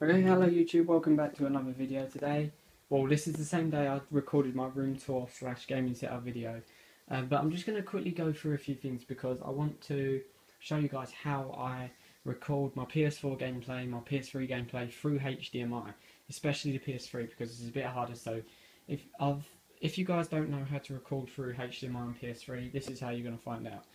Okay, hello YouTube, welcome back to another video today. Well, this is the same day I recorded my room tour / gaming setup video. But I'm just going to quickly go through a few things because I want to show you guys how I record my PS4 gameplay, my PS3 gameplay through HDMI. Especially the PS3 because it's a bit harder. So if you guys don't know how to record through HDMI on PS3, this is how you're going to find out.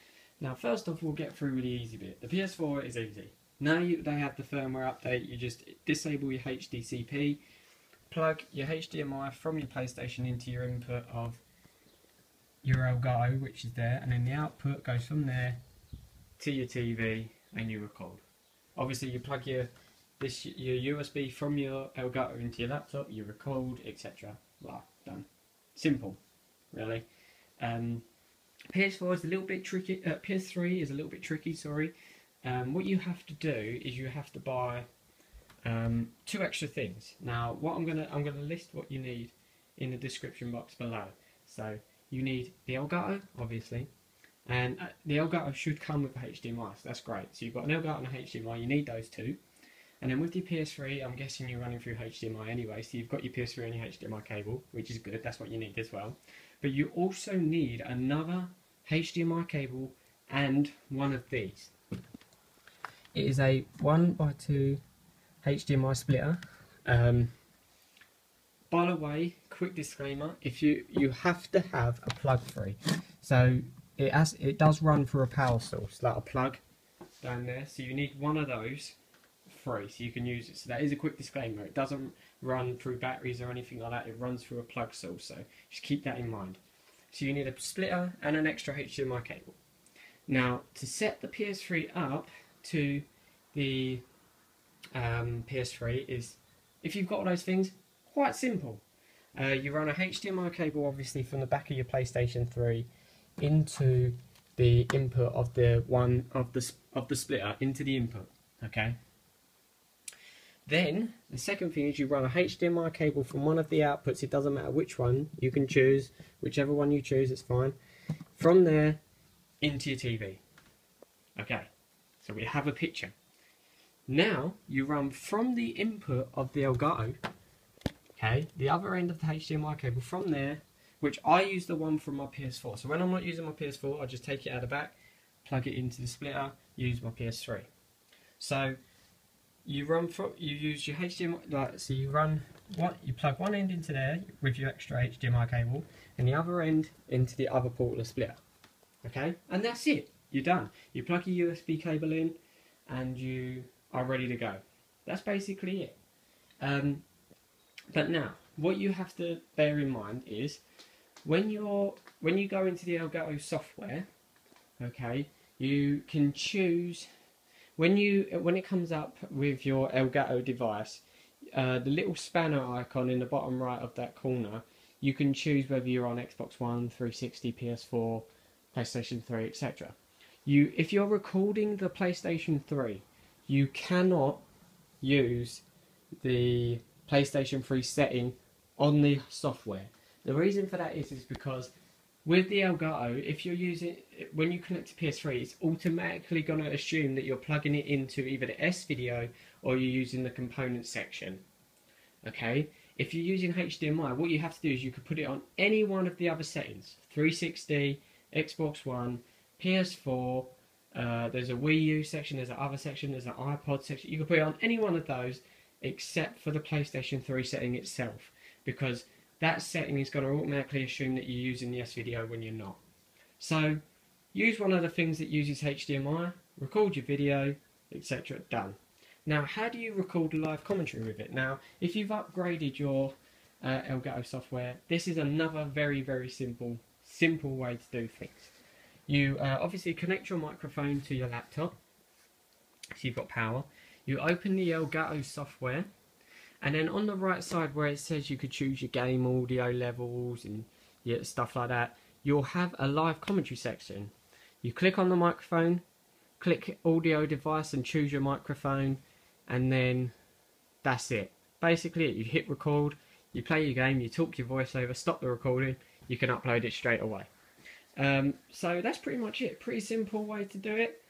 Now first off, we'll get through the easy bit. The PS4 is easy. Now they have the firmware update, you just disable your HDCP, plug your HDMI from your PlayStation into your input of your Elgato, which is there, and then the output goes from there to your TV and you record. Obviously you plug your USB from your Elgato into your laptop, you record, etc. Blah, done. Simple, really. PS4 is a little bit tricky, PS3 is a little bit tricky, sorry. What you have to do is you have to buy two extra things. Now, what I'm gonna list what you need in the description box below. So you need the Elgato, obviously, and the Elgato should come with a HDMI. So that's great. So you've got an Elgato and a HDMI. You need those two. And then with your PS3, I'm guessing you're running through HDMI anyway. So you've got your PS3 and your HDMI cable, which is good. That's what you need as well. But you also need another HDMI cable and one of these. It is a 1x2 HDMI splitter. By the way, quick disclaimer: if you have to have a plug free, so it does run through a power source, like a plug down there. So you need one of those free, so you can use it. So that is a quick disclaimer: it doesn't run through batteries or anything like that. It runs through a plug source. So just keep that in mind. So you need a splitter and an extra HDMI cable. Now to set the PS3 up to the PS3 is, if you've got all those things, quite simple. You run a HDMI cable obviously from the back of your PlayStation 3 into the input of the splitter into the input. Okay. Then the second thing is you run a HDMI cable from one of the outputs. It doesn't matter which one, you can choose whichever one you choose. It's fine. From there into your TV. Okay. So we have a picture. Now you run from the input of the Elgato, okay, the other end of the HDMI cable from there, which I use the one from my PS4. So when I'm not using my PS4, I just take it out of the back, plug it into the splitter, use my PS3. So you use your HDMI, so you plug one end into there with your extra HDMI cable, and the other end into the other port of the splitter. Okay, and that's it. You're done. You plug your USB cable in and you are ready to go. That's basically it. But now, what you have to bear in mind is when you go into the Elgato software, okay, you can choose when it comes up with your Elgato device, the little spanner icon in the bottom right of that corner, you can choose whether you're on Xbox One, 360, PS4, PlayStation 3, etc. If you're recording the PlayStation 3, you cannot use the PlayStation 3 setting on the software. The reason for that is because with the Elgato, if you're when you connect to PS3, it's automatically going to assume that you're plugging it into either the S video or you're using the components section. Okay? If you're using HDMI, what you have to do is you can put it on any one of the other settings. 360, Xbox One, PS4, there's a Wii U section, there's an other section, there's an iPod section. You can put it on any one of those except for the PlayStation 3 setting itself, because that setting is going to automatically assume that you're using the S-Video when you're not. So use one of the things that uses HDMI, record your video, etc. Done. Now, how do you record live commentary with it? Now, if you've upgraded your Elgato software, this is another very, very simple way to do things. You obviously connect your microphone to your laptop, so you've got power. You open the Elgato software, and then on the right side where it says you could choose your game audio levels and stuff like that, you'll have a live commentary section. You click on the microphone, click audio device and choose your microphone, and then that's it. Basically, you hit record, you play your game, you talk your voiceover, stop the recording, you can upload it straight away. So that's pretty much it. Pretty simple way to do it.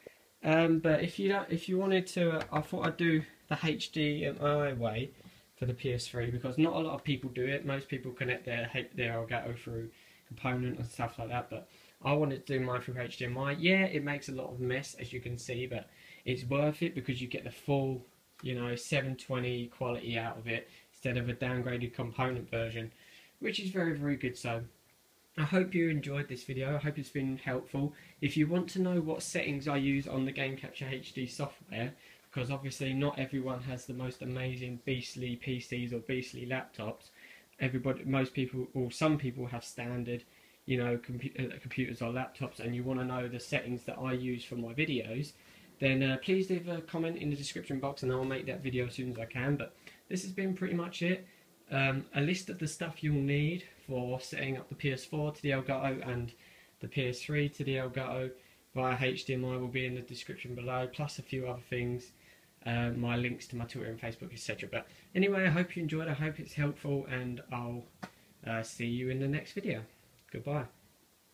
But if you wanted to, I thought I'd do the HDMI way for the PS3 because not a lot of people do it. Most people connect their Elgato through component and stuff like that, but I wanted to do mine through HDMI. Yeah, it makes a lot of mess as you can see, but it's worth it because you get the full, you know, 720 quality out of it instead of a downgraded component version, which is very, very good. So I hope you enjoyed this video. I hope it's been helpful. If you want to know what settings I use on the Game Capture HD software, because obviously not everyone has the most amazing beastly PCs or beastly laptops. Most people, or some people have standard, you know, computers or laptops, and you want to know the settings that I use for my videos, then please leave a comment in the description box and I'll make that video as soon as I can. But this has been pretty much it. A list of the stuff you'll need for setting up the PS4 to the Elgato and the PS3 to the Elgato via HDMI will be in the description below, plus a few other things, my links to my Twitter and Facebook, etc. But anyway, I hope you enjoyed, I hope it's helpful, and I'll see you in the next video. Goodbye.